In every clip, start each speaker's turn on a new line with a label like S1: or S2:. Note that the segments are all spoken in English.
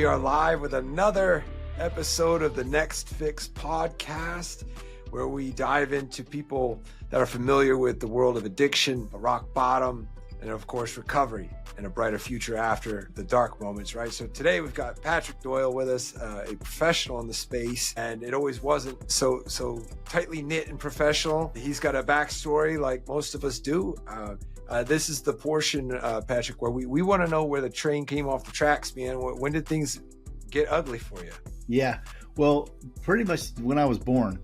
S1: We are live with another episode of the Next Fix podcast, where we dive into people that are familiar with the world of addiction, a rock bottom, and of course, recovery and a brighter future after the dark moments, right? So today we've got Patrick Doyle with us, a professional in the space, and it always wasn't so tightly knit and professional. He's got a backstory like most of us do. This is the portion, Patrick, where we want to know where the train came off the tracks, man. When did things get ugly for you?
S2: Yeah, well, pretty much when I was born.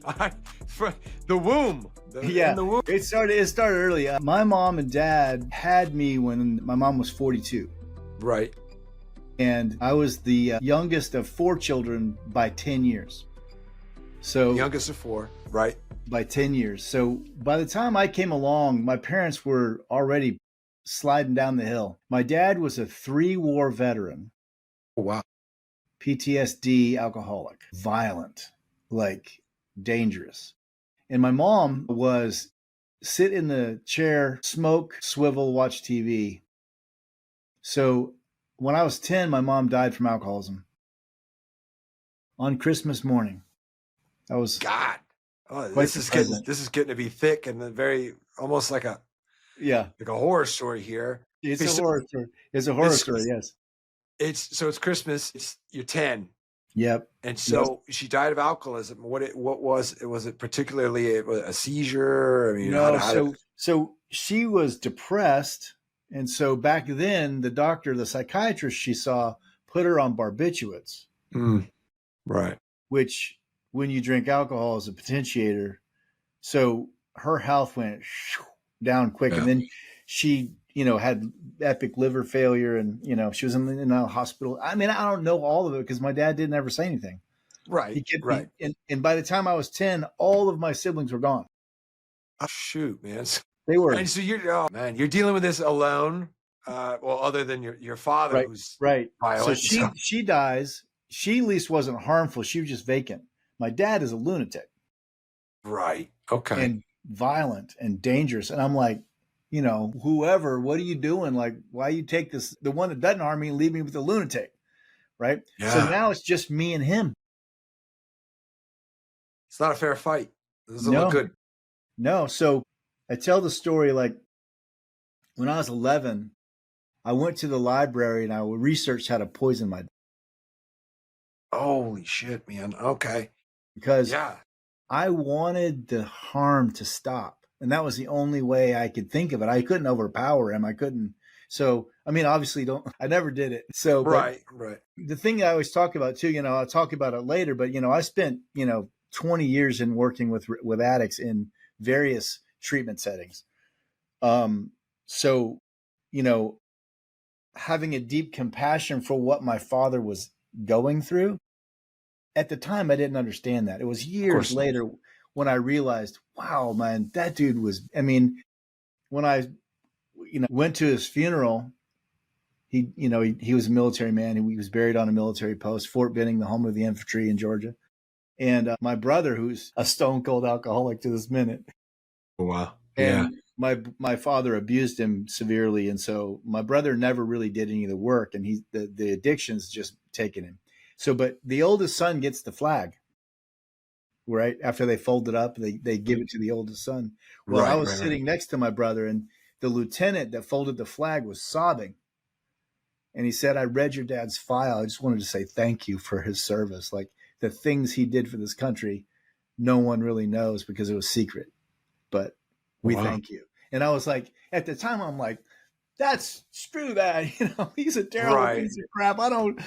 S1: The womb.
S2: In the womb. It started early. My mom and dad had me when my mom was 42.
S1: Right.
S2: And I was the youngest of 4 children by 10 years. So
S1: youngest of 4, right?
S2: By 10 years. So by the time I came along, my parents were already sliding down the hill. My dad was a 3-war veteran.
S1: Oh, wow.
S2: PTSD, alcoholic, violent, like dangerous. And my mom was sit in the chair, smoke, swivel, watch TV. So when I was 10, my mom died from alcoholism on Christmas morning. That was
S1: God. Oh, this is getting to be thick and very almost like a horror story here.
S2: It's a horror story. It's a horror story. Yes.
S1: It's Christmas. You're 10.
S2: Yep.
S1: And so she died of alcoholism. What was it? Was it particularly a seizure? I mean,
S2: no. So she was depressed, and so back then the psychiatrist she saw put her on barbiturates.
S1: Right.
S2: Which, when you drink alcohol, is a potentiator. So her health went down quick, and then she, had epic liver failure, and she was in a hospital. I mean, I don't know all of it because my dad didn't ever say anything.
S1: Right. Right.
S2: And by the time I was 10, all of my siblings were gone.
S1: Oh, shoot, man.
S2: They were.
S1: And so you're dealing with this alone. Well, other than your father,
S2: right,
S1: who's
S2: right.
S1: violent.
S2: So she dies. She at least wasn't harmful. She was just vacant. My dad is a lunatic.
S1: Right. Okay.
S2: And violent and dangerous. And I'm like, whoever, what are you doing? Like, why you take the one that doesn't harm me and leave me with the lunatic? Right.
S1: Yeah.
S2: So now it's just me and him.
S1: It's not a fair fight. This doesn't look good.
S2: No. So I tell the story like when I was 11, I went to the library and I researched how to poison my dad.
S1: Holy shit, man. Okay.
S2: Because I wanted the harm to stop. And that was the only way I could think of it. I couldn't overpower him. I couldn't. So, I mean, obviously I never did it. So,
S1: right.
S2: The thing I always talk about too, I'll talk about it later, but, I spent, 20 years in working with addicts in various treatment settings. So, having a deep compassion for what my father was going through. At the time, I didn't understand that. It was years later when I realized, wow, man, that dude was, when I, went to his funeral, he was a military man. He was buried on a military post, Fort Benning, the home of the infantry in Georgia. And my brother, who's a stone cold alcoholic to this minute.
S1: Oh, wow. Yeah.
S2: And my father abused him severely. And so my brother never really did any of the work, and the addiction's just taken him. So, but the oldest son gets the flag, right? After they fold it up, they give it to the oldest son. Well, I was sitting next to my brother, and the lieutenant that folded the flag was sobbing. And he said, I read your dad's file. I just wanted to say thank you for his service. Like the things he did for this country, no one really knows because it was secret, but we thank you. And I was like, at the time, I'm like, screw that. He's a terrible piece of crap. I don't,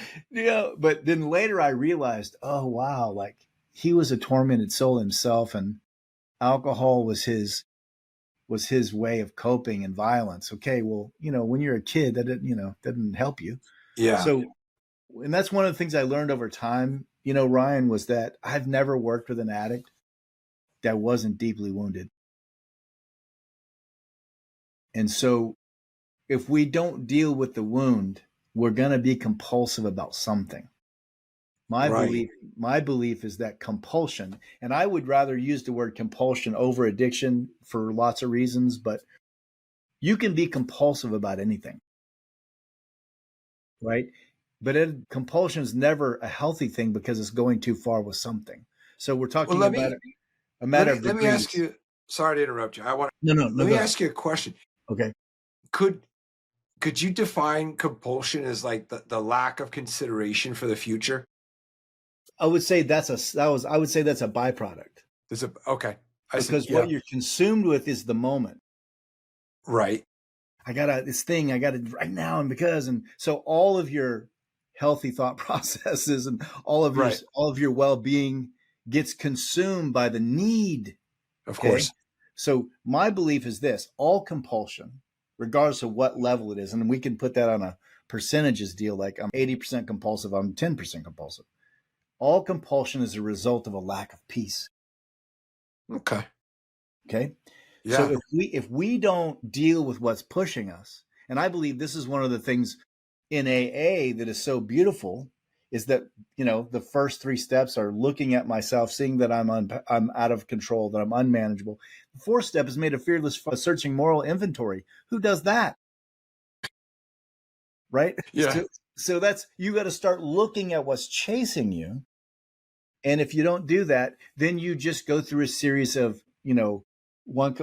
S2: but then later I realized, oh, wow. Like he was a tormented soul himself, and alcohol was his way of coping and violence. Okay. Well, when you're a kid that doesn't help you.
S1: Yeah.
S2: So, and that's one of the things I learned over time, Ryan, was that I've never worked with an addict that wasn't deeply wounded. And so if we don't deal with the wound, we're going to be compulsive about something. My belief is that compulsion, and I would rather use the word compulsion over addiction for lots of reasons, but you can be compulsive about anything, right? But compulsion is never a healthy thing because it's going too far with something. So we're
S1: Well,
S2: talking about a matter of
S1: let me ask
S2: degrees.
S1: you. Sorry to interrupt you.
S2: No,
S1: Let me
S2: go ahead.
S1: ask you a question.
S2: Okay.
S1: Could you define compulsion as like the lack of consideration for the future?
S2: I would say that's a byproduct
S1: There's a okay. I see.
S2: because
S1: Yeah.
S2: what you're consumed with is the moment.
S1: Right.
S2: I got this thing, I got it right now, and so all of your healthy thought processes and
S1: Right.
S2: all of your well-being gets consumed by the need.
S1: Of
S2: Okay.
S1: course.
S2: So my belief is this: all compulsion, regardless of what level it is, and we can put that on a percentages deal, like I'm 80% compulsive, I'm 10% compulsive. All compulsion is a result of a lack of peace.
S1: Okay.
S2: Okay. So
S1: Yeah.
S2: if we don't deal with what's pushing us, and I believe this is one of the things in AA that is so beautiful, is that the first three steps are looking at myself, seeing that I'm out of control, that I'm unmanageable. The fourth step is made a fearless searching moral inventory. Who does that? Right?
S1: Yeah.
S2: So that's, you got to start looking at what's chasing you. And if you don't do that, then you just go through a series of,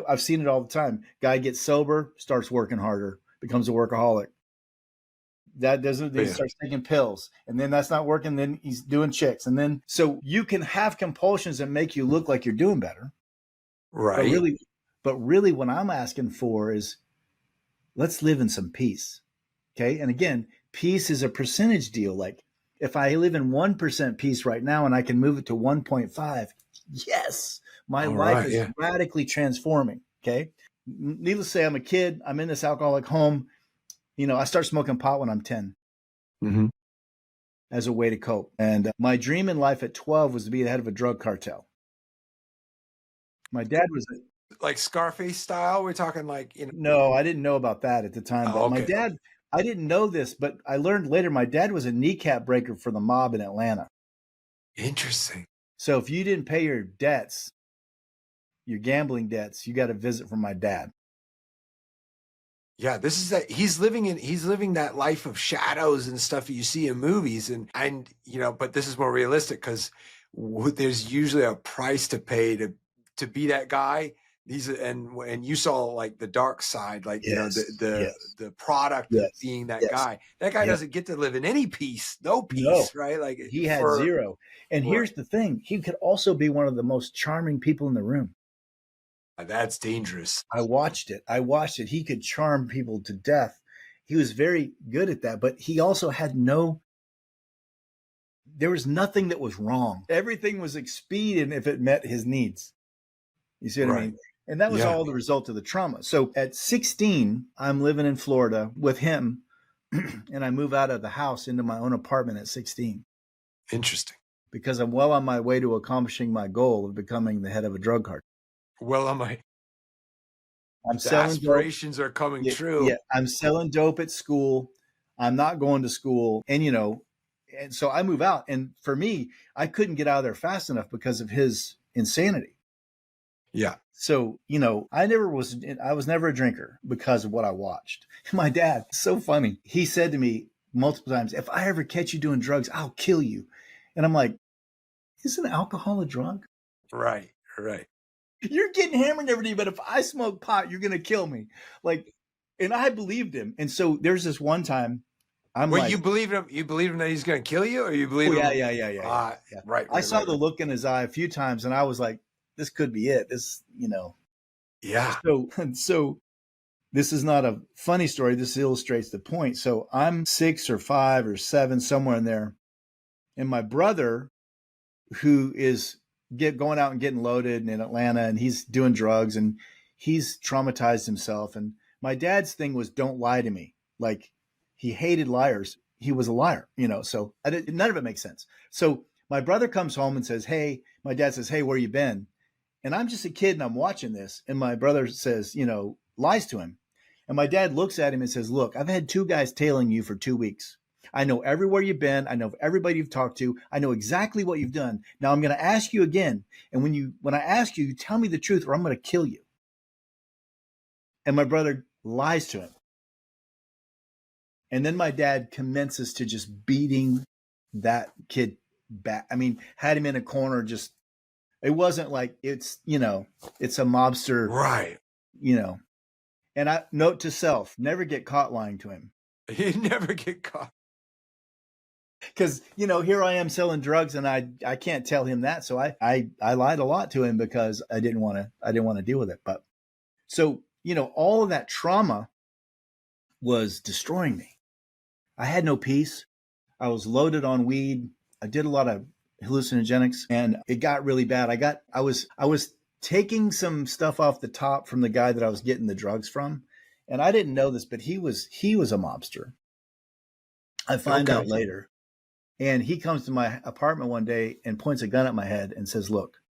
S2: I've seen it all the time. Guy gets sober, starts working harder, becomes a workaholic. That doesn't, then he
S1: Yeah.
S2: starts taking pills, and then that's not working. Then he's doing chicks. And then, so you can have compulsions that make you look like you're doing better. But
S1: Right.
S2: really what I'm asking for is, let's live in some peace. Okay. And again, peace is a percentage deal. Like, if I live in 1% peace right now and I can move it to 1.5, yes, my
S1: All
S2: life
S1: right.
S2: is
S1: Yeah.
S2: radically transforming. Okay. Needless to say, I'm a kid. I'm in this alcoholic home. I start smoking pot when I'm 10
S1: Mm-hmm.
S2: as a way to cope. And my dream in life at 12 was to be the head of a drug cartel. My dad was
S1: Like Scarface style. We're talking like
S2: No, I didn't know about that at the time.
S1: Oh,
S2: But my
S1: okay.
S2: dad, I didn't know this, but I learned later my dad was a kneecap breaker for the mob in Atlanta.
S1: Interesting.
S2: So if you didn't pay your debts, your gambling debts, you got a visit from my dad.
S1: Yeah, this is that he's living that life of shadows and stuff that you see in movies, and but this is more realistic because there's usually a price to pay to be that guy. And you saw like the dark side, like
S2: Yes, yes,
S1: the product of
S2: yes,
S1: being that
S2: yes.
S1: guy. That guy
S2: Yeah.
S1: doesn't get to live in any peace, no
S2: No,
S1: peace, right? Like
S2: he had
S1: for
S2: zero. And
S1: right.
S2: here's the thing, he could also be one of the most charming people in the room.
S1: That's dangerous.
S2: I watched it. He could charm people to death. He was very good at that, but he also had there was nothing that was wrong. Everything was expedient if it met his needs. You see what I
S1: Right.
S2: mean? And that was
S1: Yeah.
S2: all the result of the trauma. So at 16, I'm living in Florida with him, and I move out of the house into my own apartment at 16
S1: Interesting.
S2: because I'm well on my way to accomplishing my goal of becoming the head of a drug cartel.
S1: Well,
S2: I'm
S1: the
S2: selling dope.
S1: aspirations are coming
S2: Yeah,
S1: true.
S2: I'm selling dope at school. I'm not going to school. And so I move out. And for me, I couldn't get out of there fast enough because of his insanity.
S1: Yeah.
S2: So, I was never a drinker because of what I watched. My dad, so funny. He said to me multiple times, if I ever catch you doing drugs, I'll kill you. And I'm like, isn't alcohol a drug?
S1: Right. Right.
S2: You're getting hammered every day, but if I smoke pot, you're going to kill me. Like, and I believed him. And so there's this one time I'm
S1: Wait,
S2: like,
S1: you believe him? You believe him that he's going to kill you, or you believe
S2: oh, yeah,
S1: him?
S2: yeah.
S1: Right.
S2: I
S1: Right.
S2: saw
S1: Right.
S2: the look in his eye a few times and I was like, this could be it.
S1: Yeah.
S2: So this is not a funny story. This illustrates the point. So I'm 6 or 5 or 7, somewhere in there. And my brother, who is going out and getting loaded in Atlanta, and he's doing drugs and he's traumatized himself. And my dad's thing was, don't lie to me. Like, he hated liars. He was a liar, so none of it makes sense. So my brother comes home and says, hey, my dad says, hey, where you been? And I'm just a kid and I'm watching this. And my brother says, lies to him. And my dad looks at him and says, look, I've had 2 guys tailing you for 2 weeks. I know everywhere you've been. I know everybody you've talked to. I know exactly what you've done. Now I'm going to ask you again. And when I ask you, you tell me the truth or I'm going to kill you. And my brother lies to him. And then my dad commences to just beating that kid back. I mean, had him in a corner, just, it wasn't like it's, it's a mobster,
S1: Right.
S2: And I note to self, never get caught lying to him.
S1: You never get caught.
S2: Because, here I am selling drugs and I can't tell him that. So I lied a lot to him because I didn't want to deal with it. But so, all of that trauma was destroying me. I had no peace. I was loaded on weed. I did a lot of hallucinogenics and it got really bad. I was taking some stuff off the top from the guy that I was getting the drugs from. And I didn't know this, but he was a mobster. I find out later. And he comes to my apartment one day and points a gun at my head and says, "Look,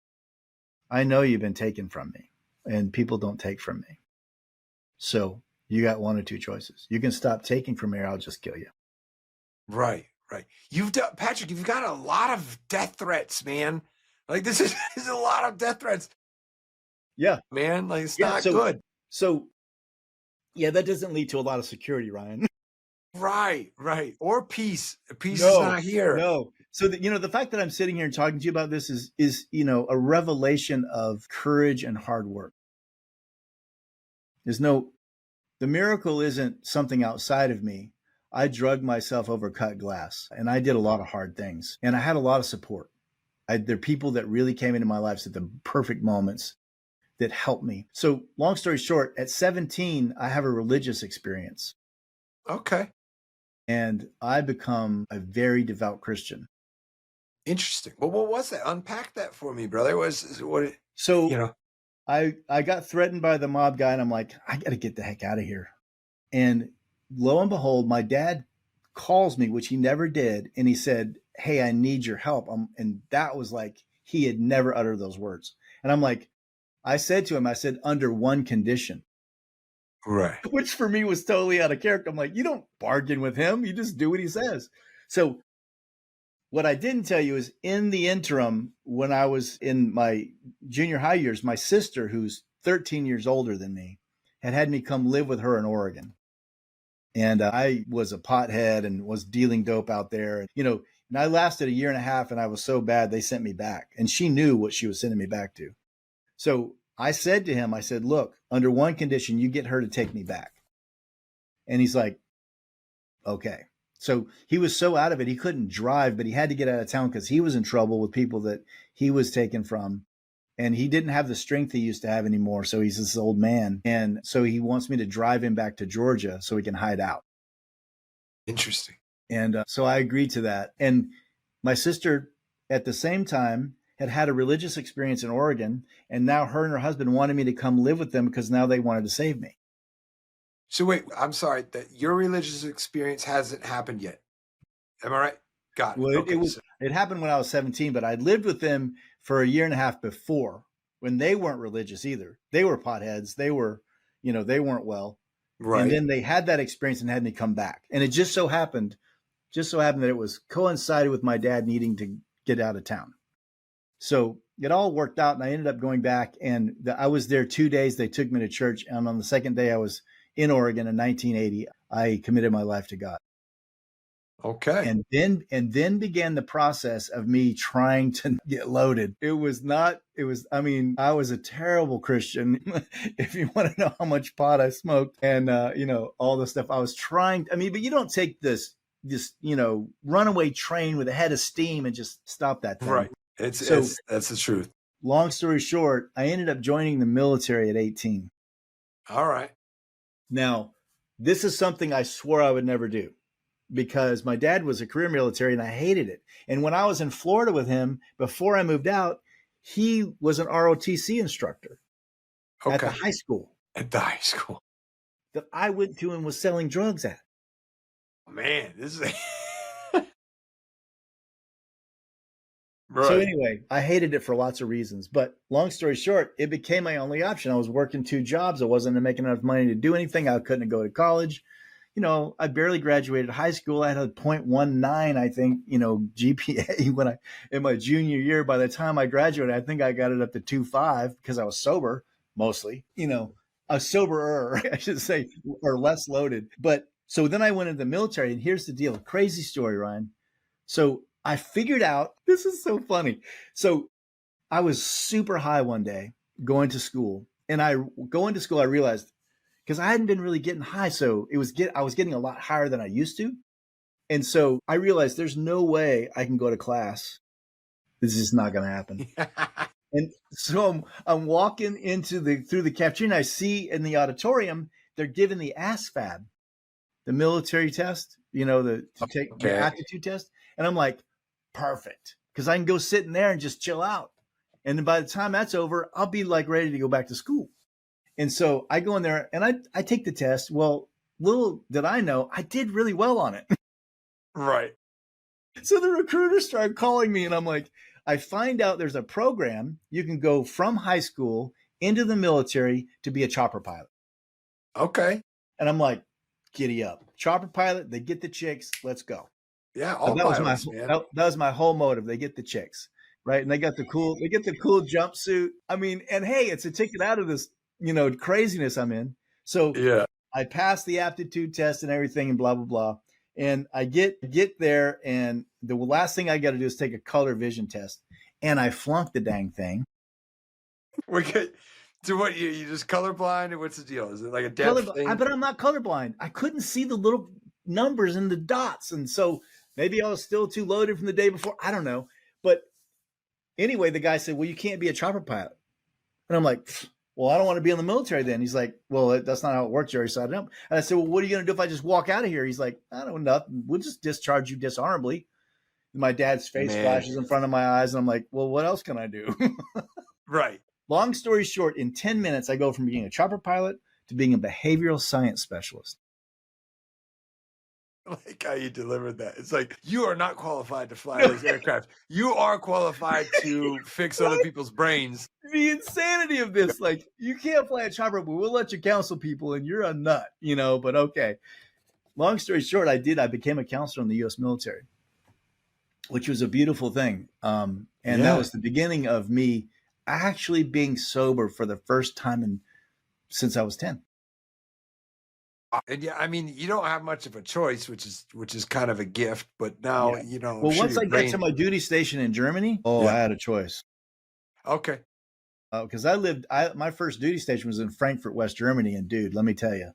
S2: I know you've been taken from me and people don't take from me. So you got one or two choices. You can stop taking from me or I'll just kill you."
S1: Right. Patrick, you've got a lot of death threats, man. Like this is a lot of death threats.
S2: Yeah.
S1: Man, like it's not good.
S2: So yeah, that doesn't lead to a lot of security, Ryan.
S1: Right. Or peace. Peace is not here.
S2: No. So the fact that I'm sitting here and talking to you about this is a revelation of courage and hard work. The miracle isn't something outside of me. I drugged myself over cut glass and I did a lot of hard things and I had a lot of support. There are people that really came into my life at the perfect moments that helped me. So long story short, at 17, I have a religious experience.
S1: Okay.
S2: And I become a very devout Christian.
S1: Interesting. Well, what was that? Unpack that for me, brother.
S2: I got threatened by the mob guy and I'm like, I got to get the heck out of here. And lo and behold, my dad calls me, which he never did. And he said, "Hey, I need your help." And that was like, he had never uttered those words. And I'm like, I said to him, under one condition.
S1: Right.
S2: Which for me was totally out of character. I'm like, you don't bargain with him. You just do what he says. So what I didn't tell you is in the interim, when I was in my junior high years, my sister, who's 13 years older than me, had me come live with her in Oregon. And I was a pothead and was dealing dope out there. And I lasted a year and a half and I was so bad, they sent me back. And she knew what she was sending me back to. So I said to him, "Look, under one condition, you get her to take me back." And he's like, "Okay." So he was so out of it, he couldn't drive, but he had to get out of town because he was in trouble with people that he was taken from. And he didn't have the strength he used to have anymore. So he's this old man. And so he wants me to drive him back to Georgia so he can hide out.
S1: Interesting.
S2: And so I agreed to that. And my sister, at the same time, had a religious experience in Oregon. And now her and her husband wanted me to come live with them because now they wanted to save me.
S1: So wait, I'm sorry that your religious experience hasn't happened yet. Am I right? Got it.
S2: Well,
S1: okay,
S2: it happened when I was 17, but I'd lived with them for a year and a half before when they weren't religious either. They were potheads. They were, they weren't well. Right. And then they had that experience and had me come back. And it just so happened that it was coincided with my dad needing to get out of town. So it all worked out and I ended up going back and I was there 2 days. They took me to church. And on the second day I was in Oregon in 1980, I committed my life to God.
S1: Okay.
S2: And then began the process of me trying to get loaded. I was a terrible Christian. If you want to know how much pot I smoked and, all the stuff I was trying. But you don't take this runaway train with a head of steam and just stop that thing.
S1: Right. That's the truth.
S2: Long story short, I ended up joining the military at 18.
S1: All right.
S2: Now, this is something I swore I would never do because my dad was a career military and I hated it. And when I was in Florida with him, before I moved out, he was an ROTC instructor at the high school.
S1: At the high school.
S2: That I went to and was selling drugs at.
S1: Man, this is...
S2: Right. So anyway, I hated it for lots of reasons. But long story short, it became my only option. I was working 2 jobs. I wasn't making enough money to do anything. I couldn't go to college. I barely graduated high school. I had a 0.19, I think, GPA in my junior year. By the time I graduated, I think I got it up to 2.5 because I was sober mostly, a soberer, I should say, or less loaded. But So then I went into the military, and here's the deal. Crazy story, Ryan. So I figured out, this is so funny. So I was super high one day going to school, and I realized, because I hadn't been really getting high, so I was getting a lot higher than I used to. And so I realized there's no way I can go to class. This is not going to happen. And so I'm walking through the cafeteria, and I see in the auditorium, they're giving the ASVAB, the military test, to take the aptitude test. And I'm like, perfect. Because I can go sit in there and just chill out. And then by the time that's over, I'll be like ready to go back to school. And so I go in there and I take the test. Well, little did I know, I did really well on it.
S1: Right.
S2: So the recruiters started calling me, and I'm like, I find out there's a program you can go from high school into the military to be a chopper pilot.
S1: Okay.
S2: And I'm like, giddy up. Chopper pilot, they get the chicks, let's go.
S1: Yeah, all
S2: that
S1: pilots, man.
S2: That was my whole motive. They get the chicks, right? And they get the cool jumpsuit. I mean, and hey, it's a ticket out of this, craziness I'm in. So
S1: yeah,
S2: I passed the aptitude test and everything and blah, blah, blah. And I get there, and the last thing I got to do is take a color vision test. And I flunked the dang thing.
S1: We're good. So what, you just colorblind, or what's the deal? Is it like a depth thing?
S2: But I'm not colorblind. I couldn't see the little numbers and the dots. And so maybe I was still too loaded from the day before. I don't know. But anyway, the guy said, well, you can't be a chopper pilot. And I'm like, well, I don't want to be in the military then. He's like, well, that's not how it works, Jerry. So I don't. And I said, well, what are you going to do if I just walk out of here? He's like, I don't know. We'll just discharge you dishonorably. And my dad's face flashes in front of my eyes. And I'm like, well, what else can I do?
S1: Right.
S2: Long story short, in 10 minutes, I go from being a chopper pilot to being a behavioral science specialist.
S1: I like how you delivered that. It's like, you are not qualified to fly those aircraft. You are qualified to fix other people's brains.
S2: The insanity of this, like, you can't fly a chopper, but we'll let you counsel people, and you're a nut, but okay. Long story short, I became a counselor in the U.S. military, which was a beautiful thing. And that was the beginning of me actually being sober for the first time since I was 10.
S1: And yeah, I mean, you don't have much of a choice, which is kind of a gift. But now,
S2: Well, once I got to my duty station in Germany, I had a choice.
S1: Okay.
S2: Because my first duty station was in Frankfurt, West Germany, and dude, let me tell you,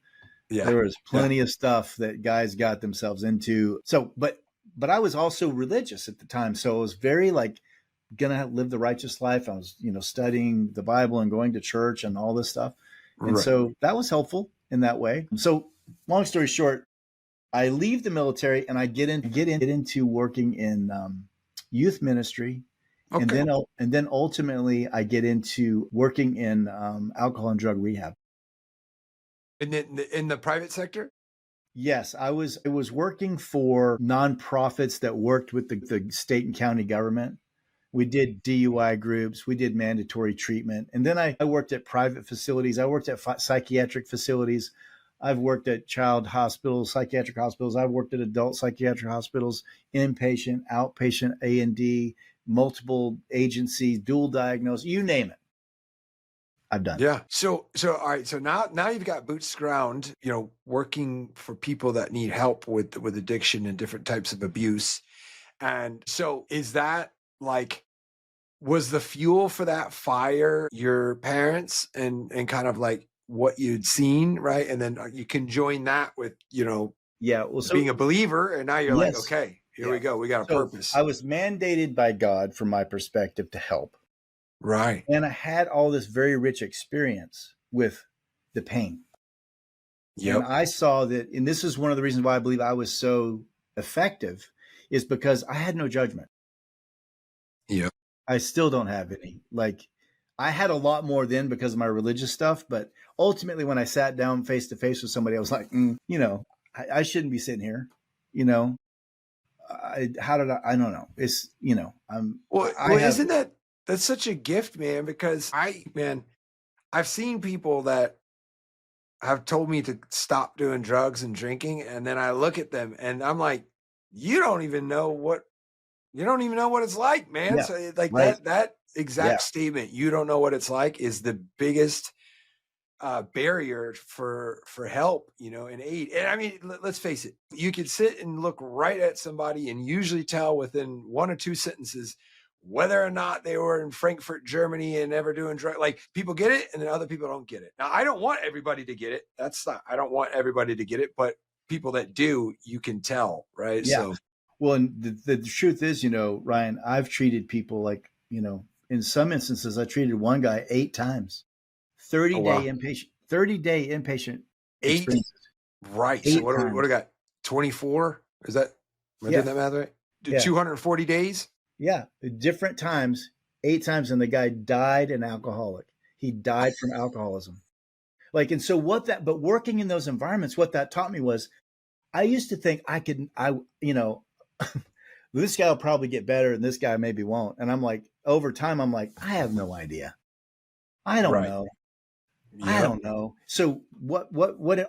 S2: there was plenty of stuff that guys got themselves into. So, but I was also religious at the time, so I was very gonna live the righteous life. I was, studying the Bible and going to church and all this stuff, and so that was helpful in that way. So, long story short, I leave the military and I get into working in youth ministry. Okay. And then ultimately I get into working in alcohol and drug rehab.
S1: In the private sector?
S2: Yes, I was working for nonprofits that worked with the state and county government. We did DUI groups. We did mandatory treatment. And then I worked at private facilities. I worked at psychiatric facilities. I've worked at child hospitals, psychiatric hospitals. I've worked at adult psychiatric hospitals, inpatient, outpatient, A&D, multiple agencies, dual diagnosis, you name it. I've done.
S1: Yeah. So all right. So now you've got boots ground, working for people that need help with addiction and different types of abuse. And so is that was the fuel for that fire your parents and kind of like what you'd seen, right? And then you can join that with, being a believer. And now you're like, okay, here we go. We got a purpose.
S2: I was mandated by God, from my perspective, to help.
S1: Right.
S2: And I had all this very rich experience with the pain. Yep. And I saw that, and this is one of the reasons why I believe I was so effective, is because I had no judgment.
S1: Yeah.
S2: I still don't have any. I had a lot more then because of my religious stuff, but ultimately when I sat down face to face with somebody, I was like, I shouldn't be sitting here. I don't know. It's,
S1: isn't that's such a gift, man, because I've seen people that have told me to stop doing drugs and drinking. And then I look at them and I'm like, you don't even know what it's like, man. Yeah, so that exact statement, you don't know what it's like, is the biggest barrier for help, and aid. And I mean, let's face it, you can sit and look right at somebody and usually tell within one or two sentences whether or not they were in Frankfurt, Germany, and ever doing drug. Like, people get it, and then other people don't get it. Now, I don't want everybody to get it. I don't want everybody to get it, but people that do, you can tell, right?
S2: Yeah.
S1: So,
S2: well, and the truth is, Ryan, I've treated people like, in some instances, I treated one guy 8 times, 30-day inpatient, 30-day inpatient
S1: 8,
S2: experiences.
S1: right?
S2: 8
S1: So what
S2: times.
S1: do we got? 24? Is that? Am I doing that math right? 240 days.
S2: Yeah, different times, 8 times, and the guy died an alcoholic. He died from alcoholism. And so but working in those environments, what that taught me was, I used to think this guy will probably get better and this guy maybe won't. And I'm like, over time, I'm like, I have no idea. I don't know. Yep. I don't know. So what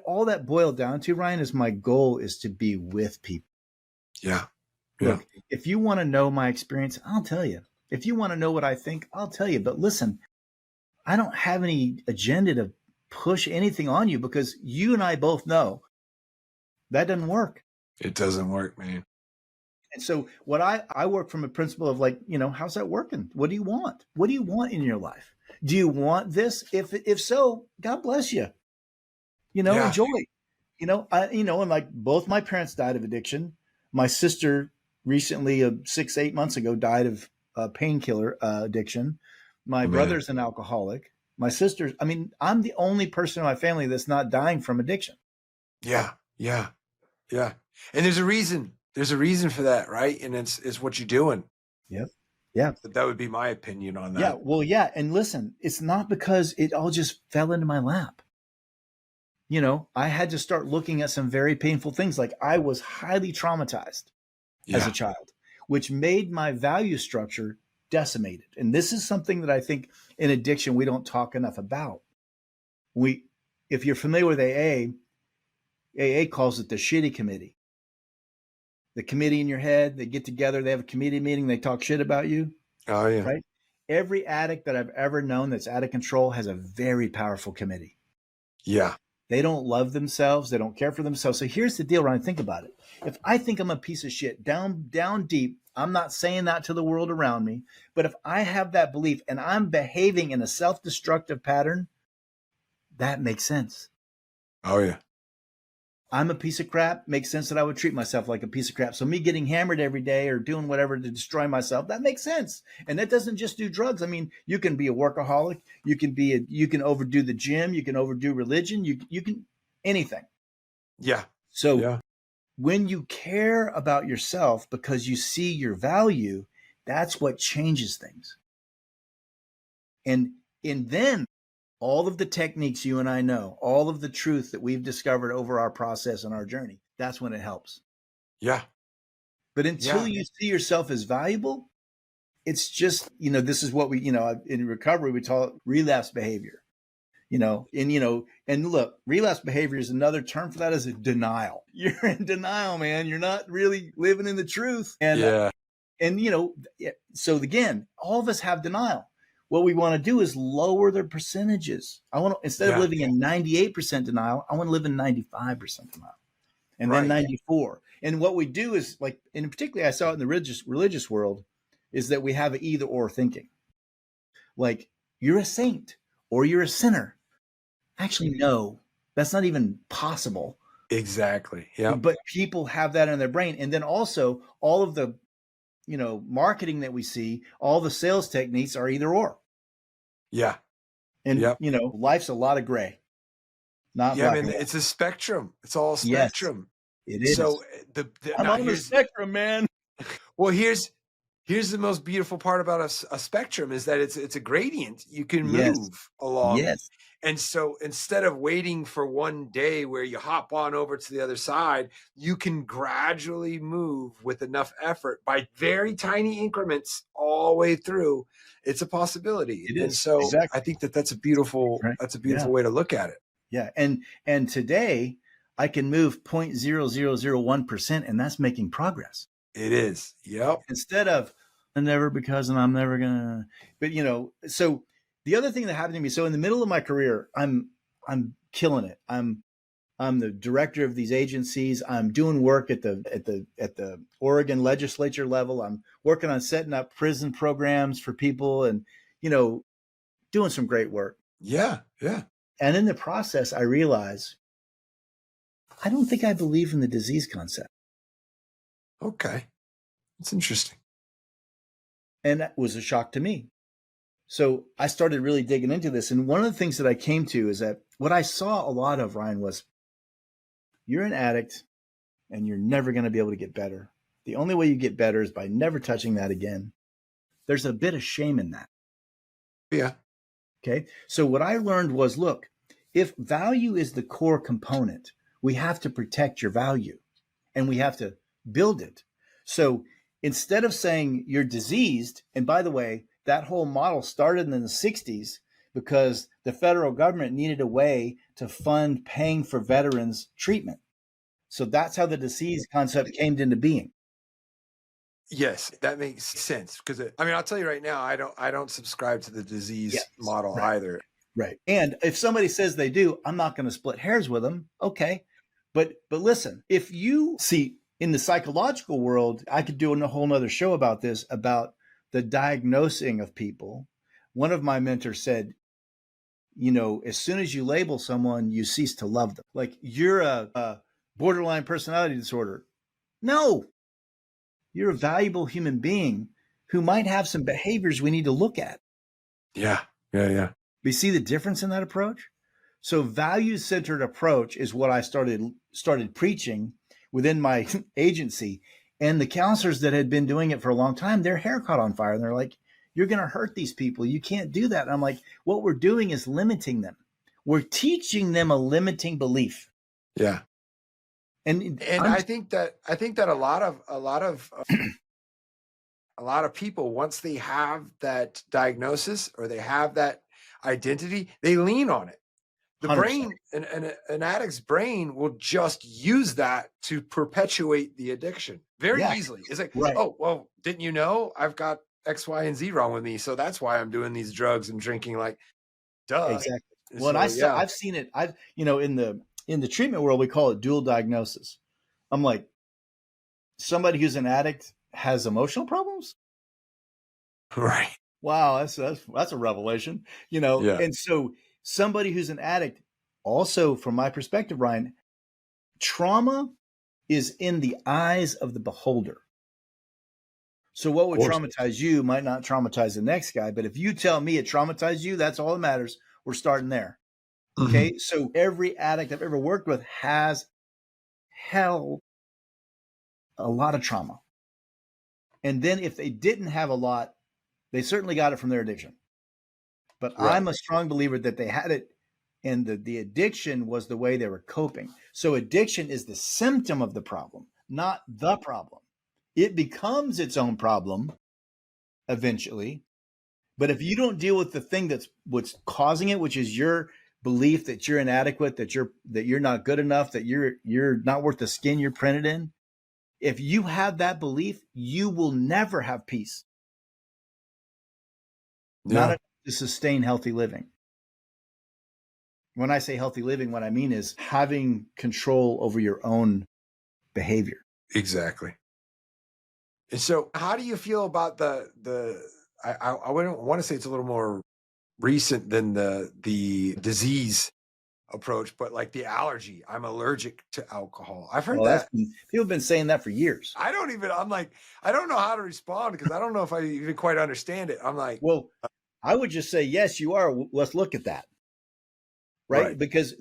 S2: all that boiled down to, Ryan, is my goal is to be with people.
S1: Yeah.
S2: Look, if you want to know my experience, I'll tell you. If you want to know what I think, I'll tell you. But listen, I don't have any agenda to push anything on you, because you and I both know that doesn't work.
S1: It doesn't work, man.
S2: And so what I work from a principle of how's that working? What do you want? What do you want in your life? Do you want this? If so, God bless you. Enjoy. And like, both my parents died of addiction. My sister recently, 6-8 months ago, died of painkiller addiction. My brother's an alcoholic. My sister's, I'm the only person in my family that's not dying from addiction.
S1: Yeah. And there's a reason. There's a reason for that, right? And it's what you're doing.
S2: Yep. Yeah.
S1: That would be my opinion on that.
S2: Yeah. Well, yeah. And listen, it's not because it all just fell into my lap. I had to start looking at some very painful things. Like, I was highly traumatized as a child, which made my value structure decimated. And this is something that I think in addiction we don't talk enough about. If you're familiar with AA calls it the shitty committee. The committee in your head, they get together, they have a committee meeting, they talk shit about you.
S1: Oh, yeah.
S2: Right? Every addict that I've ever known that's out of control has a very powerful committee.
S1: Yeah.
S2: They don't love themselves. They don't care for themselves. So here's the deal, Ryan. Think about it. If I think I'm a piece of shit down deep, I'm not saying that to the world around me. But if I have that belief and I'm behaving in a self-destructive pattern, that makes sense.
S1: Oh, yeah.
S2: I'm a piece of crap. Makes sense that I would treat myself like a piece of crap. So me getting hammered every day or doing whatever to destroy myself, that makes sense. And that doesn't just do drugs. You can be a workaholic. You can overdo the gym. You can overdo religion. You can anything.
S1: Yeah.
S2: So when you care about yourself because you see your value, that's what changes things. And then all of the techniques you and I know, all of the truth that we've discovered over our process and our journey, that's when it helps.
S1: Yeah.
S2: But until you see yourself as valuable, it's just, this is what we, in recovery, we call it relapse behavior, and look, relapse behavior is another term for that, is a denial. You're in denial, man. You're not really living in the truth. And, so again, all of us have denial. What we want to do is lower their percentages. I want to, instead of living in 98% denial, I want to live in 95% denial, and then 94. And what we do is, like, and particularly I saw it in the religious world, is that we have an either or thinking. Like, you're a saint or you're a sinner. Actually, no, that's not even possible.
S1: Exactly. Yeah.
S2: But people have that in their brain. And then also all of the, marketing that we see, all the sales techniques are either or. Yeah. And, life's a lot of gray. Not black and white.
S1: It's a spectrum. It's all spectrum.
S2: Yes, it is.
S1: So
S2: I'm on the spectrum, man.
S1: Well, here's the most beautiful part about a spectrum is that it's a gradient. You can move along.
S2: Yes.
S1: And so instead of waiting for one day where you hop on over to the other side, you can gradually move with enough effort by very tiny increments all the way through. It's a possibility.
S2: It is.
S1: And so
S2: exactly.
S1: I think that's a beautiful way to look at it.
S2: Yeah. And today I can move 0.0001%, and that's making progress.
S1: It is. Yep.
S2: Instead of never, because and I'm never gonna, but so the other thing that happened to me, so in the middle of my career, I'm killing it. I'm the director of these agencies. I'm doing work at the Oregon legislature level. I'm working on setting up prison programs for people and, doing some great work.
S1: Yeah. Yeah.
S2: And in the process, I realize I don't think I believe in the disease concept.
S1: Okay. It's interesting.
S2: And that was a shock to me. So I started really digging into this. And one of the things that I came to is that what I saw a lot of, Ryan, was you're an addict and you're never going to be able to get better. The only way you get better is by never touching that again. There's a bit of shame in that.
S1: Yeah.
S2: Okay. So what I learned was, look, if value is the core component, we have to protect your value and we have to build it. So instead of saying you're diseased, and by the way, that whole model started in the 60s because the federal government needed a way to fund paying for veterans treatment. So that's how the disease concept came into being.
S1: Yes, that makes sense. Because I'll tell you right now, I don't subscribe to the disease model either.
S2: Right. And if somebody says they do, I'm not going to split hairs with them. Okay. But listen, if you see in the psychological world, I could do a whole nother show about this, about the diagnosing of people. One of my mentors said, as soon as you label someone, you cease to love them. Like you're a borderline personality disorder. No, you're a valuable human being who might have some behaviors we need to look at.
S1: Yeah. Yeah.
S2: You see the difference in that approach? So value-centered approach is what I started preaching within my agency. And the counselors that had been doing it for a long time, their hair caught on fire. And they're like, you're going to hurt these people. You can't do that. And I'm like, what we're doing is limiting them. We're teaching them a limiting belief.
S1: Yeah. And I think that a lot of people, once they have that diagnosis or they have that identity, they lean on it. The 100%. Brain, an addict's brain will just use that to perpetuate the addiction very easily. It's like, oh, well, didn't you know I've got X, Y, and Z wrong with me, so that's why I'm doing these drugs and drinking. Like, duh.
S2: Exactly. Well, I've seen it. In the treatment world, we call it dual diagnosis. I'm like, somebody who's an addict has emotional problems?
S1: Right.
S2: Wow, that's a revelation, Yeah. And so somebody who's an addict, also from my perspective, Ryan, trauma is in the eyes of the beholder. So what would traumatize you might not traumatize the next guy. But if you tell me it traumatized you, that's all that matters. We're starting there. Okay. Mm-hmm. So every addict I've ever worked with has held a lot of trauma. And then if they didn't have a lot, they certainly got it from their addiction. But I'm a strong believer that they had it, and the addiction was the way they were coping. So addiction is the symptom of the problem, not the problem. It becomes its own problem eventually. But if you don't deal with the thing that's what's causing it, which is your belief that you're inadequate, that you're not good enough, that you're not worth the skin you're printed in, if you have that belief, you will never have peace. Yeah. Not enough to sustain healthy living. When I say healthy living, what I mean is having control over your own behavior.
S1: Exactly. And so how do you feel about I wouldn't want to say it's a little more recent than the disease approach, but like the allergy. I'm allergic to alcohol. I've heard that.
S2: People have been saying that for years.
S1: I'm like, I don't know how to respond because I don't know if I even quite understand it. I'm like,
S2: well, I would just say, yes, you are. Let's look at that. Right? Because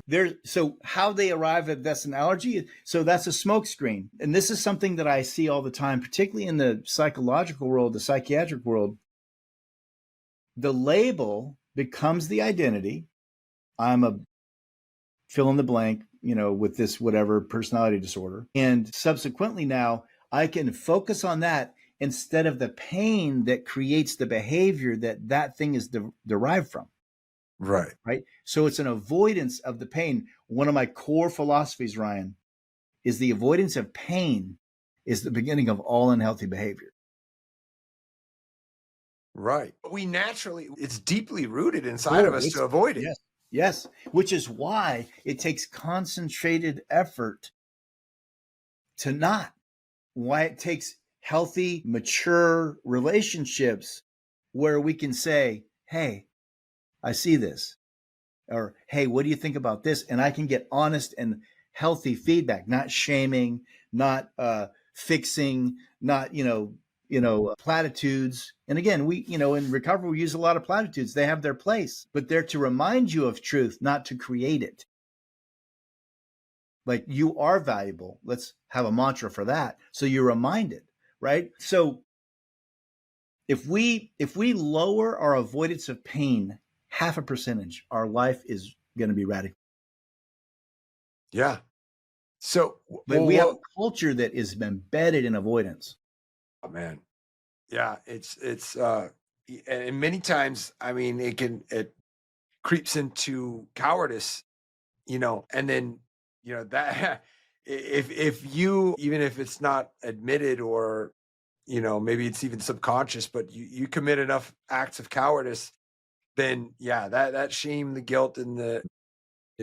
S2: so how they arrive at that's an allergy. So that's a smoke screen. And this is something that I see all the time, particularly in the psychological world, the psychiatric world. The label becomes the identity. I'm a fill in the blank, with this whatever personality disorder. And subsequently now I can focus on that instead of the pain that creates the behavior that thing is derived from.
S1: Right.
S2: So it's an avoidance of the pain. One of my core philosophies, Ryan, is the avoidance of pain is the beginning of all unhealthy behavior.
S1: Right. We naturally, it's deeply rooted inside of us to avoid it.
S2: Yes. Yes, which is why it takes concentrated effort to not. Why it takes healthy, mature relationships where we can say, hey, I see this. Or, hey, what do you think about this? And I can get honest and healthy feedback, not shaming, not fixing, not, platitudes. And again, we, in recovery, we use a lot of platitudes. They have their place, but they're to remind you of truth, not to create it. Like, you are valuable. Let's have a mantra for that. So you're reminded, right? So if we lower our avoidance of pain half a percentage, our life is going to be radical.
S1: Yeah. So,
S2: But we have a culture that is embedded in avoidance.
S1: Oh man, yeah, and many times, I mean, it creeps into cowardice, and then that if you, even if it's not admitted, or maybe it's even subconscious, but you commit enough acts of cowardice, then yeah, that shame, the guilt, and the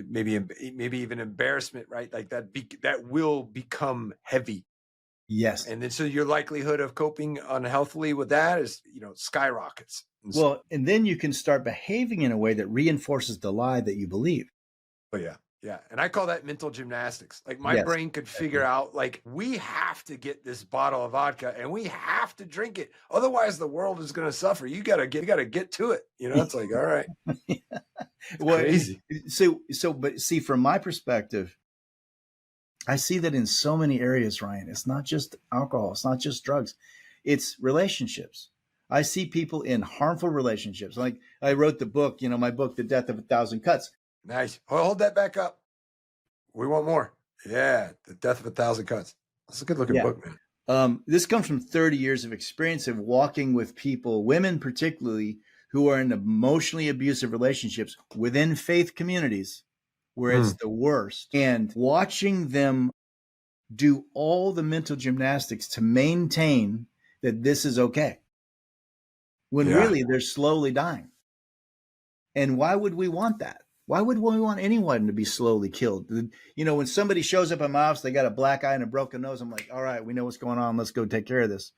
S1: maybe even embarrassment, right? Like that will become heavy.
S2: Yes.
S1: And then so your likelihood of coping unhealthily with that is, skyrockets.
S2: Well, and then you can start behaving in a way that reinforces the lie that you believe.
S1: Oh yeah. Yeah. And I call that mental gymnastics. Like, my brain could figure out, like, we have to get this bottle of vodka and we have to drink it. Otherwise the world is going to suffer. You got to get to it. It's like, all right.
S2: Well,
S1: crazy.
S2: But see, from my perspective, I see that in so many areas, Ryan. It's not just alcohol. It's not just drugs. It's relationships. I see people in harmful relationships. Like, I wrote the book, my book, The Death of a Thousand Cuts.
S1: Nice. Hold that back up. We want more. Yeah. The Death of a Thousand Cuts. That's a good looking book, man.
S2: This comes from 30 years of experience of walking with people, women particularly, who are in emotionally abusive relationships within faith communities where it's the worst, and watching them do all the mental gymnastics to maintain that this is okay, when really they're slowly dying. And why would we want that? Why would we want anyone to be slowly killed? When somebody shows up at my office, they got a black eye and a broken nose, I'm like, all right, we know what's going on. Let's go take care of this.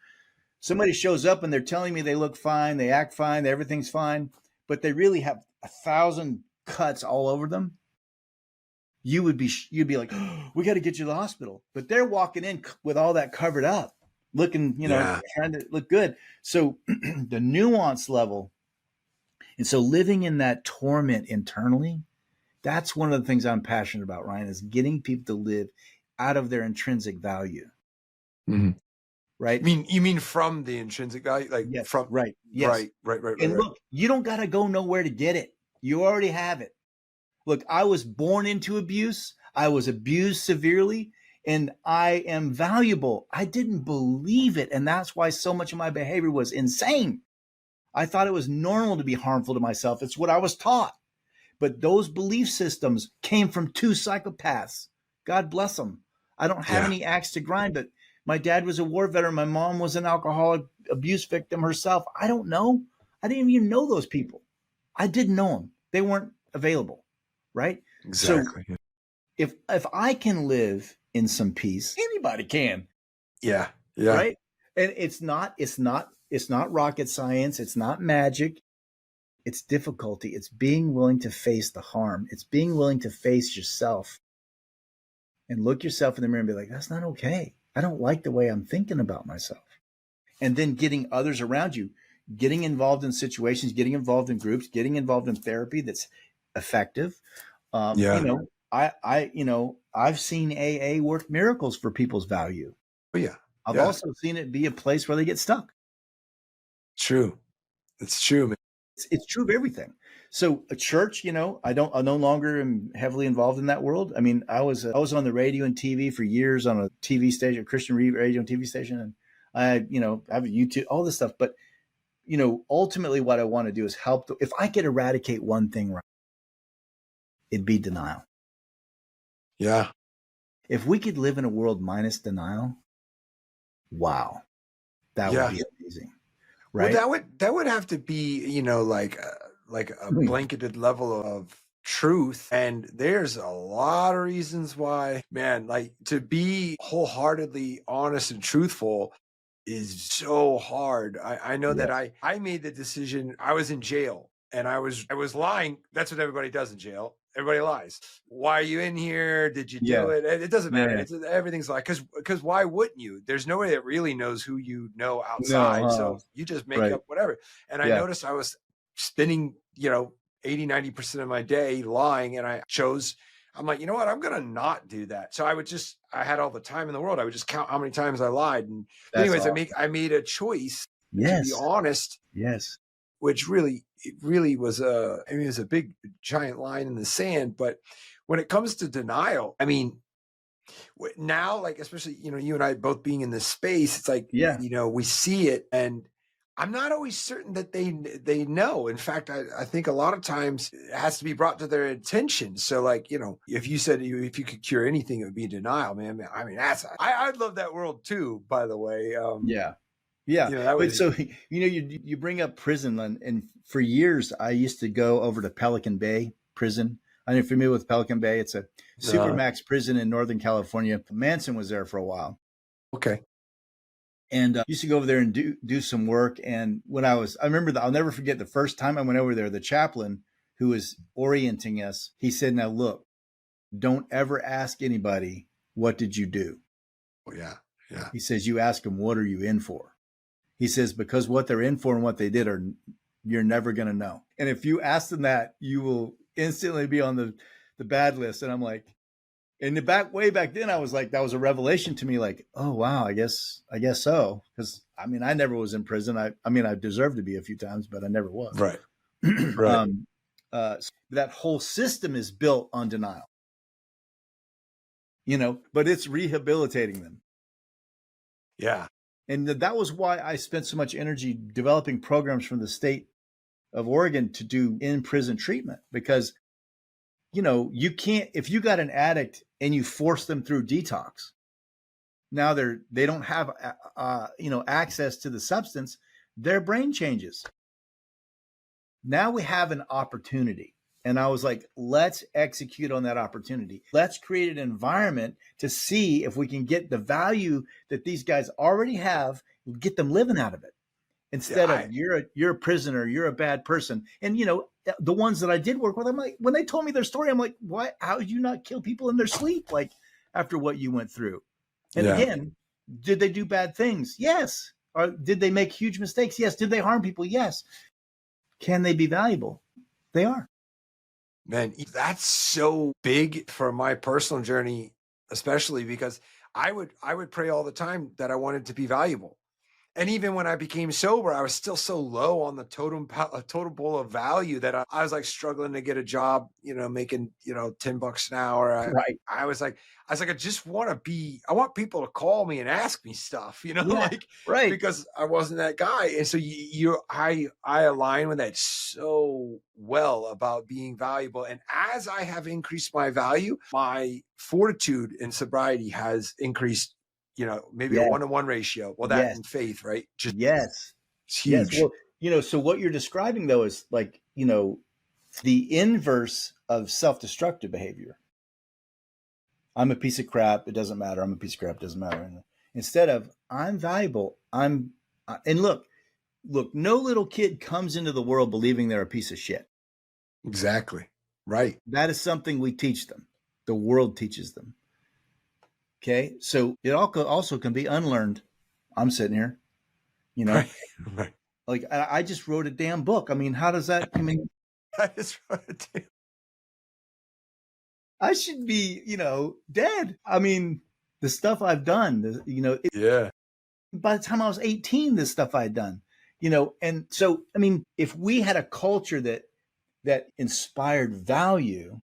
S2: Somebody shows up and they're telling me they look fine, they act fine, everything's fine, but they really have 1,000 cuts all over them. You'd be like, oh, we got to get you to the hospital. But they're walking in with all that covered up, looking, trying to look good. So the nuance level. And so living in that torment internally, that's one of the things I'm passionate about, Ryan, is getting people to live out of their intrinsic value.
S1: Mm-hmm.
S2: Right?
S1: You mean from the intrinsic value? Like,
S2: yes,
S1: from
S2: right. Yes.
S1: Right.
S2: And look, you don't got to go nowhere to get it. You already have it. Look, I was born into abuse. I was abused severely, and I am valuable. I didn't believe it. And that's why so much of my behavior was insane. I thought it was normal to be harmful to myself. It's what I was taught. But those belief systems came from two psychopaths. God bless them. I don't have any axe to grind, but my dad was a war veteran. My mom was an alcoholic abuse victim herself. I don't know. I didn't even know those people. I didn't know them. They weren't available. Right?
S1: Exactly.
S2: So if I can live in some peace, anybody can.
S1: Yeah.
S2: Right? And it's not rocket science. It's not magic. It's difficulty. It's being willing to face the harm. It's being willing to face yourself and look yourself in the mirror and be like, that's not okay. I don't like the way I'm thinking about myself. And then getting others around you, getting involved in situations, getting involved in groups, getting involved in therapy that's effective. I've seen AA work miracles for people's value.
S1: Oh yeah.
S2: I've also seen it be a place where they get stuck.
S1: True. It's true, man.
S2: It's true of everything. So a church, I no longer am heavily involved in that world. I mean, I was on the radio and TV for years on a TV station, a Christian radio and TV station. And I have a YouTube, all this stuff. But, ultimately what I want to do is help. If I could eradicate one thing, right, it'd be denial.
S1: Yeah.
S2: If we could live in a world minus denial, wow, that would be amazing. Right.
S1: Well, that would have to be, like a blanketed level of truth. And there's a lot of reasons why, man, like to be wholeheartedly honest and truthful is so hard. I know that
S2: Yes.
S1: I made the decision. I was in jail and I was lying. That's what everybody does in jail. Everybody lies. Why are you in here? Did you do
S2: Yeah.
S1: it? It doesn't matter.
S2: Yeah.
S1: It's everything's like because why wouldn't you? There's nobody that really knows who you know
S2: No.
S1: outside. So you just make
S2: Right.
S1: up whatever. And I
S2: Yeah.
S1: noticed I was spending, 80-90% of my day lying, and I'm like, you know what? I'm gonna not do that. So I had all the time in the world. I would just count how many times I lied. And but
S2: That's
S1: anyways,
S2: awesome.
S1: I made a choice to be
S2: Yes.
S1: honest,
S2: Yes.
S1: which really was it was a big giant line in the sand. But when it comes to denial, I mean, now, like, especially, you and I both being in this space, it's like,
S2: Yeah.
S1: we see it, and I'm not always certain that they know. In fact, I think a lot of times it has to be brought to their attention. So, like, if you said if you could cure anything, it would be denial, man. I mean, I love that world too, by the way.
S2: Yeah. Yeah.
S1: That
S2: But
S1: was
S2: so, you bring up prison, and for years I used to go over to Pelican Bay prison. I don't know if you're familiar with Pelican Bay. It's a supermax prison in Northern California. Manson was there for a while.
S1: okay.
S2: And used to go over there and do some work. And I remember I'll never forget the first time I went over there, the chaplain who was orienting us, he said, now look, don't ever ask anybody, what did you do?
S1: Oh, yeah. Yeah.
S2: He says, you ask them, what are you in for? He says, because what they're in for and what they did you're never going to know. And if you ask them that, you will instantly be on the bad list. And I'm like, way back then, I was like, that was a revelation to me. Like, oh wow, I guess so. Because I mean, I never was in prison. I mean, I deserved to be a few times, but I never was.
S1: Right. Right.
S2: So that whole system is built on denial. But it's rehabilitating them.
S1: Yeah.
S2: And that was why I spent so much energy developing programs from the state of Oregon to do in-prison treatment, because you can't, if you got an addict and you force them through detox, now they don't have access to the substance, their brain changes. Now we have an opportunity. And I was like, let's execute on that opportunity. Let's create an environment to see if we can get the value that these guys already have, get them living out of it. Instead of you're a prisoner, you're a bad person. And the ones that I did work with, I'm like, when they told me their story, I'm like, why? How did you not kill people in their sleep? Like after what you went through? And again, did they do bad things? Yes. Or did they make huge mistakes? Yes. Did they harm people? Yes. Can they be valuable? They are.
S1: Man, that's so big for my personal journey, especially because I would pray all the time that I wanted to be valuable. And even when I became sober, I was still so low on the totem pole of value that I was like struggling to get a job, making, $10 an hour.
S2: Right.
S1: I was like, I just I want people to call me and ask me stuff, like,
S2: right.
S1: because I wasn't that guy. And so I align with that so well about being valuable. And as I have increased my value, my fortitude and sobriety has increased, maybe a 1-to-1 ratio. Well, that and faith, right? Just it's huge.
S2: Yes. Well, so what you're describing though is like, the inverse of self-destructive behavior. I'm a piece of crap. It doesn't matter. I'm a piece of crap. It doesn't matter. Instead of I'm valuable. And look, no little kid comes into the world believing they're a piece of shit.
S1: Exactly. Right.
S2: That is something we teach them. The world teaches them. Okay. So it also can be unlearned. I'm sitting here,
S1: Right.
S2: Like I just wrote a damn book. I mean, how does that,
S1: I just wrote it down.
S2: I should be, dead. I mean, the stuff I've done, by the time I was 18, this stuff I'd done, and so, I mean, if we had a culture that inspired value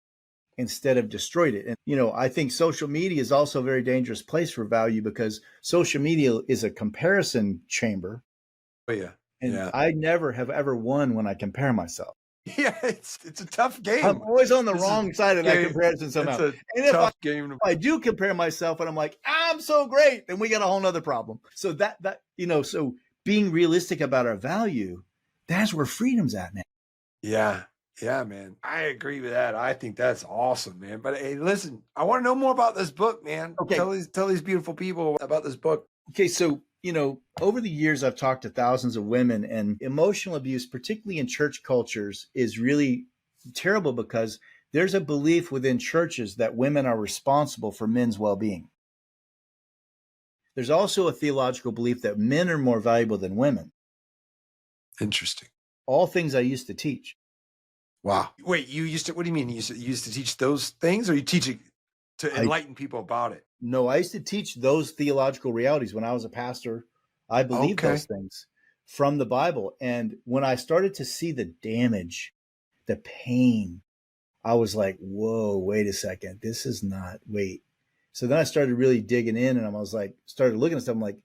S2: instead of destroyed it. And, I think social media is also a very dangerous place for value, because social media is a comparison chamber.
S1: Oh, yeah.
S2: And I never have ever won when I compare myself.
S1: Yeah, it's a tough game.
S2: I'm always on the wrong side of that comparison somehow.
S1: It's a tough game.
S2: If I do compare myself and I'm like, I'm so great, then we got a whole nother problem. So that so being realistic about our value, that's where freedom's at, man.
S1: Yeah. Yeah, man. I agree with that. I think that's awesome, man. But hey, listen, I want to know more about this book, man.
S2: Okay.
S1: Tell these beautiful people about this book.
S2: Okay. So, over the years, I've talked to thousands of women, and emotional abuse, particularly in church cultures, is really terrible because there's a belief within churches that women are responsible for men's well being. There's also a theological belief that men are more valuable than women.
S1: Interesting.
S2: All things I used to teach.
S1: Wow. Wait, you used to, what do you mean? You used to teach those things, or you teach it to
S2: I
S1: enlighten people about it?
S2: No, I used to teach those theological realities when I was a pastor. I believed those
S1: Okay.
S2: things from the Bible. And when I started to see the damage, the pain, I was like, whoa, wait a second. This is not, wait. So then I started really digging in, and I was like, started looking at stuff. I'm like,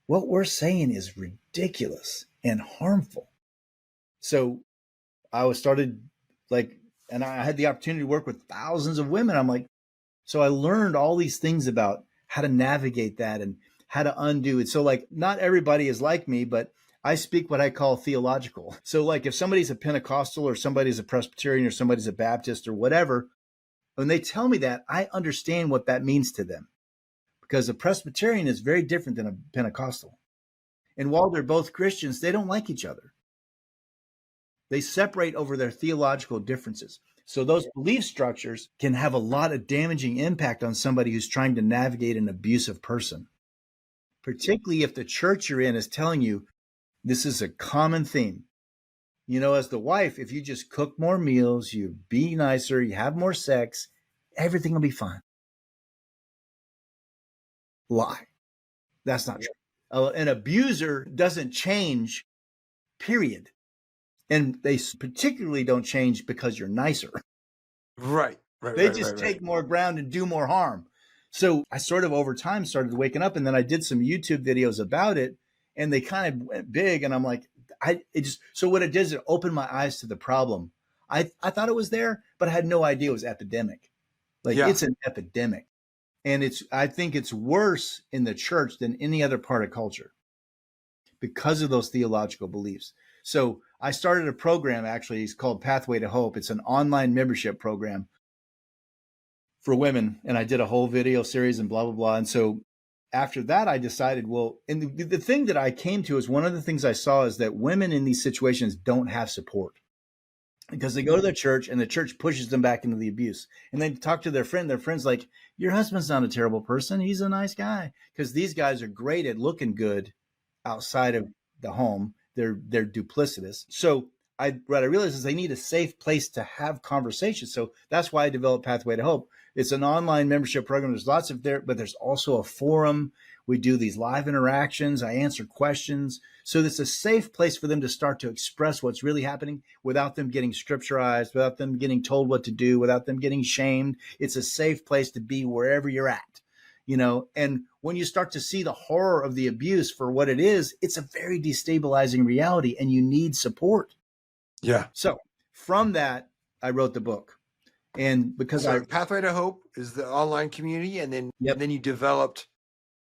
S2: what we're saying is ridiculous and harmful. So I was started like, and I had the opportunity to work with thousands of women. I'm like, so I learned all these things about how to navigate that and how to undo it. So like, not everybody is like me, but I speak what I call theological. So like, if somebody's a Pentecostal or somebody's a Presbyterian or somebody's a Baptist or whatever, when they tell me that, I understand what that means to them, because a Presbyterian is very different than a Pentecostal. And while they're both Christians, they don't like each other. They separate over their theological differences. So those belief structures can have a lot of damaging impact on somebody who's trying to navigate an abusive person, particularly if the church you're in is telling you this is a common theme. As the wife, if you just cook more meals, you be nicer, you have more sex, everything will be fine. Lie. That's not true. An abuser doesn't change, period. And they particularly don't change because you're nicer.
S1: Right.
S2: They just take more ground and do more harm. So I sort of over time started waking up, and then I did some YouTube videos about it, and they kind of went big. And I'm like, so what it did is it opened my eyes to the problem. I thought it was there, but I had no idea it was epidemic. Like It's an epidemic. And I think it's worse in the church than any other part of culture because of those theological beliefs. So I started a program, actually, it's called Pathway to Hope. It's an online membership program for women. And I did a whole video series and blah, blah, blah. And so after that, I decided, well, and the thing that I came to is one of the things I saw is that women in these situations don't have support, because they go to the church and the church pushes them back into the abuse. And they talk to their friend. Their friend's like, your husband's not a terrible person. He's a nice guy. Because these guys are great at looking good outside of the home. They're duplicitous. So what I realized is they need a safe place to have conversations. So that's why I developed Pathway to Hope. It's an online membership program. There's lots of there, but there's also a forum. We do these live interactions. I answer questions. So it's a safe place for them to start to express what's really happening without them getting scripturized, without them getting told what to do, without them getting shamed. It's a safe place to be wherever you're at, and when you start to see the horror of the abuse for what it is, it's a very destabilizing reality, and you need support.
S1: Yeah.
S2: So from that, I wrote the book. And because
S1: Pathway to Hope is the online community, and then you developed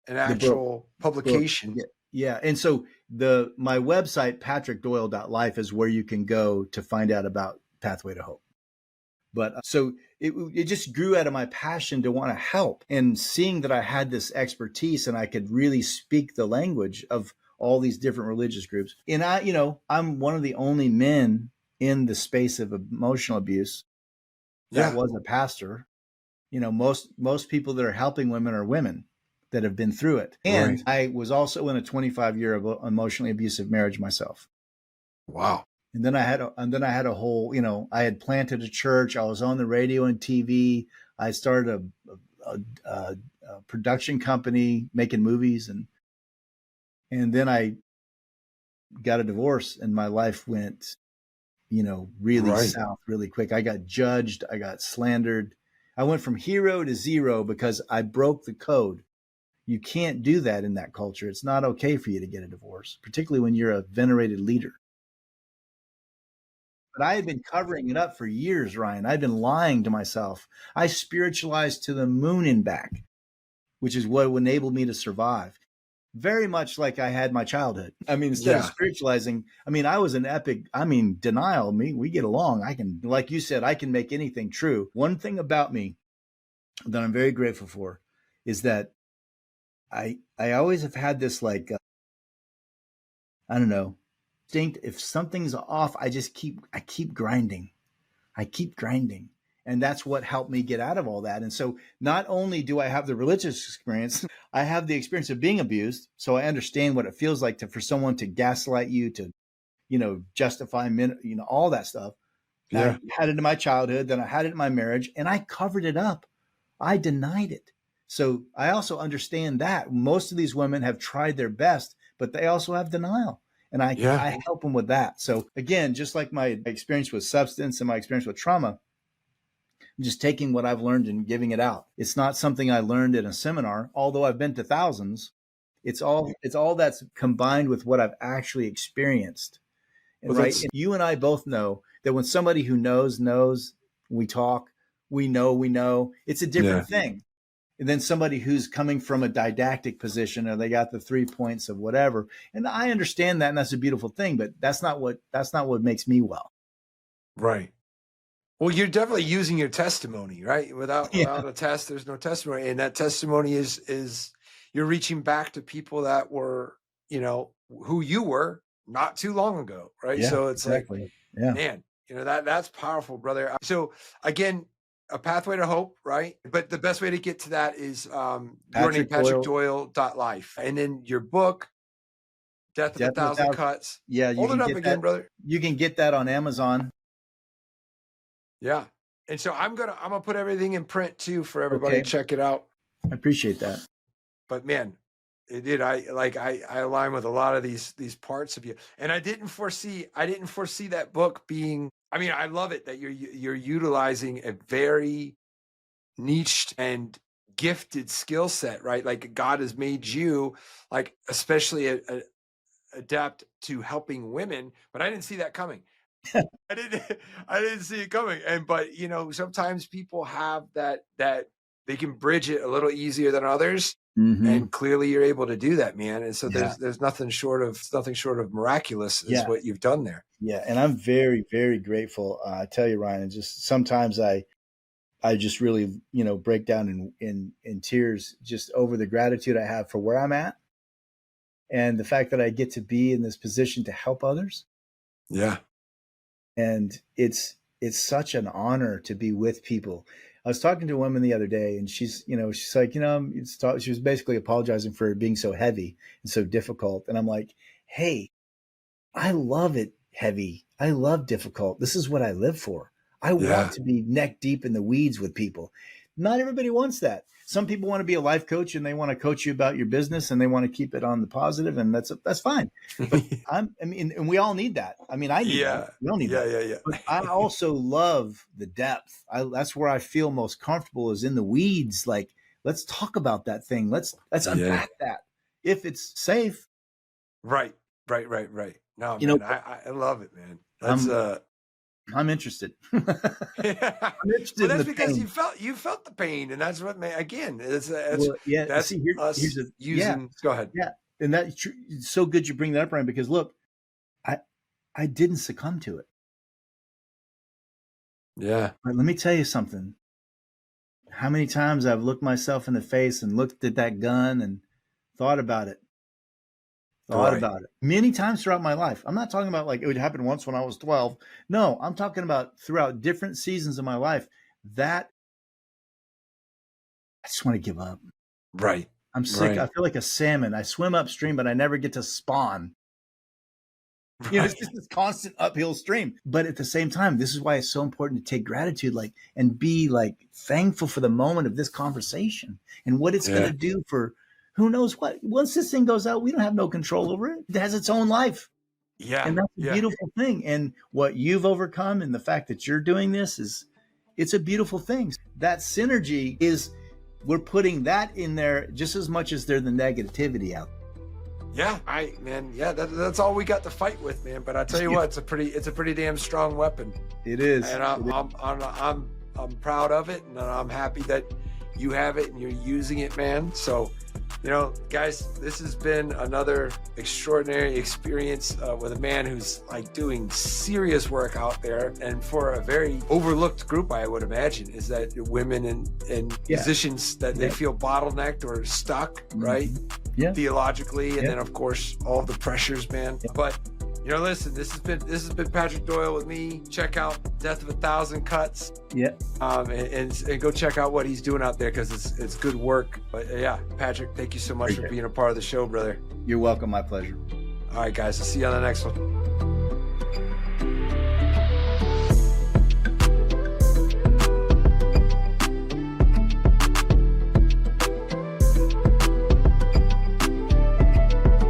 S1: an actual publication.
S2: Yeah. And so my website, patrickdoyle.life, is where you can go to find out about Pathway to Hope. But so it just grew out of my passion to want to help, and seeing that I had this expertise and I could really speak the language of all these different religious groups. And I'm one of the only men in the space of emotional abuse that was a pastor. Most people that are helping women are women that have been through it. And I was also in a 25-year emotionally abusive marriage myself.
S1: Wow.
S2: And then I had a whole, I had planted a church. I was on the radio and TV. I started a production company making movies, and then I got a divorce, and my life went, really south really quick. I got judged. I got slandered. I went from hero to zero because I broke the code. You can't do that in that culture. It's not okay for you to get a divorce, particularly when you're a venerated leader. But I had been covering it up for years, Ryan. I'd been lying to myself. I spiritualized to the moon and back, which is what enabled me to survive. very much like I had my childhood. I mean, instead of
S1: Yeah.
S2: spiritualizing, I mean, I was an epic, I mean, denial. Me, we get along. I can, like you said, I can make anything true. One thing about me that I'm very grateful for is that I always have had this like, I don't know, instinct. If something's off, I keep grinding. I keep grinding. And that's what helped me get out of all that. And so not only do I have the religious experience, I have the experience of being abused. So I understand what it feels like for someone to gaslight you, to, justify, all that stuff.
S1: Yeah.
S2: I had it in my childhood, then I had it in my marriage, and I covered it up. I denied it. So I also understand that most of these women have tried their best, but they also have denial. And I help them with that. So again, just like my experience with substance and my experience with trauma, I'm just taking what I've learned and giving it out. It's not something I learned in a seminar, although I've been to thousands. It's all that's combined with what I've actually experienced. And right. And you and I both know that when somebody who knows, we talk, we know, it's a different thing than somebody who's coming from a didactic position, or they got the 3 points of whatever. And I understand that, and that's a beautiful thing, but that's not what makes me well.
S1: Right. Well, you're definitely using your testimony, right? Without a test, there's no testimony. And that testimony is you're reaching back to people that were, who you were not too long ago, right?
S2: Yeah,
S1: so it's
S2: exactly.
S1: like, man, that's powerful, brother. So again, a pathway to hope, right? But the best way to get to that is your name, PatrickDoyle.life. And then your book, Death of a Thousand Cuts.
S2: Yeah.
S1: Hold it up again, brother.
S2: You can get that on Amazon.
S1: Yeah. And so I'm gonna put everything in print too for everybody to check it out.
S2: I appreciate that.
S1: But man, it did. I align with a lot of these parts of you. And I didn't foresee that book being, I mean, I love it that you're utilizing a very niched and gifted skill set, right? Like God has made you like especially adept to helping women, but I didn't see that coming. I didn't see it coming. But sometimes people have that they can bridge it a little easier than others. Mm-hmm. And clearly you're able to do that, man. And so there's nothing short of miraculous is what you've done there.
S2: Yeah. And I'm very, very grateful. I tell you, Ryan, and just sometimes I just really, break down in tears just over the gratitude I have for where I'm at and the fact that I get to be in this position to help others.
S1: Yeah.
S2: And it's such an honor to be with people. I was talking to a woman the other day, and she's like, she was basically apologizing for it being so heavy and so difficult. And I'm like, hey, I love it heavy. I love difficult. This is what I live for. I want to be neck deep in the weeds with people. Not everybody wants that. Some people want to be a life coach and they want to coach you about your business and they want to keep it on the positive, and that's fine. But and we all need that. I mean, I need that. We all need that. Yeah. But I also love the depth. That's where I feel most comfortable is in the weeds. Like, let's talk about that thing. Let's unpack that if it's safe.
S1: Right. No, man, I love it, man. That's
S2: I'm interested.
S1: I'm interested. Well, that's because you felt the pain, and that's what again. That's us using. Go ahead.
S2: Yeah, and that's so good you bring that up, Ryan. Because look, I didn't succumb to it.
S1: Yeah.
S2: But let me tell you something. How many times I've looked myself in the face and looked at that gun and thought about it. About it many times throughout my life. I'm not talking about like it would happen once when I was 12. No, I'm talking about throughout different seasons of my life that I just want to give up.
S1: Right.
S2: I'm sick. Right. I feel like a salmon. I swim upstream, but I never get to spawn. Right. It's just this constant uphill stream. But at the same time, this is why it's so important to take gratitude, and be thankful for the moment of this conversation and what it's going to do for who knows what. Once this thing goes out, we don't have no control over it. It has its own life.
S1: Yeah.
S2: And that's a beautiful thing. And what you've overcome and the fact that you're doing this it's a beautiful thing. That synergy is, we're putting that in there just as much as they're the negativity out.
S1: Yeah, that's all we got to fight with, man. But I tell you what, it's a pretty damn strong weapon.
S2: It is.
S1: And I'm proud of it, and I'm happy that you have it and you're using it, man. So You know, guys, this has been another extraordinary experience with a man who's like doing serious work out there. And for a very overlooked group, I would imagine, is that women and musicians that they feel bottlenecked or stuck, right?
S2: Yeah.
S1: Theologically. And then, of course, all the pressures, man. Yeah. But you know, listen, this has been Patrick Doyle with me. Check out Death of 1,000 Cuts.
S2: Yeah.
S1: And go check out what he's doing out there, because it's good work. But yeah, Patrick, thank you so much for being a part of the show, brother.
S2: You're welcome. My pleasure.
S1: All right, guys. I'll see you on the next one.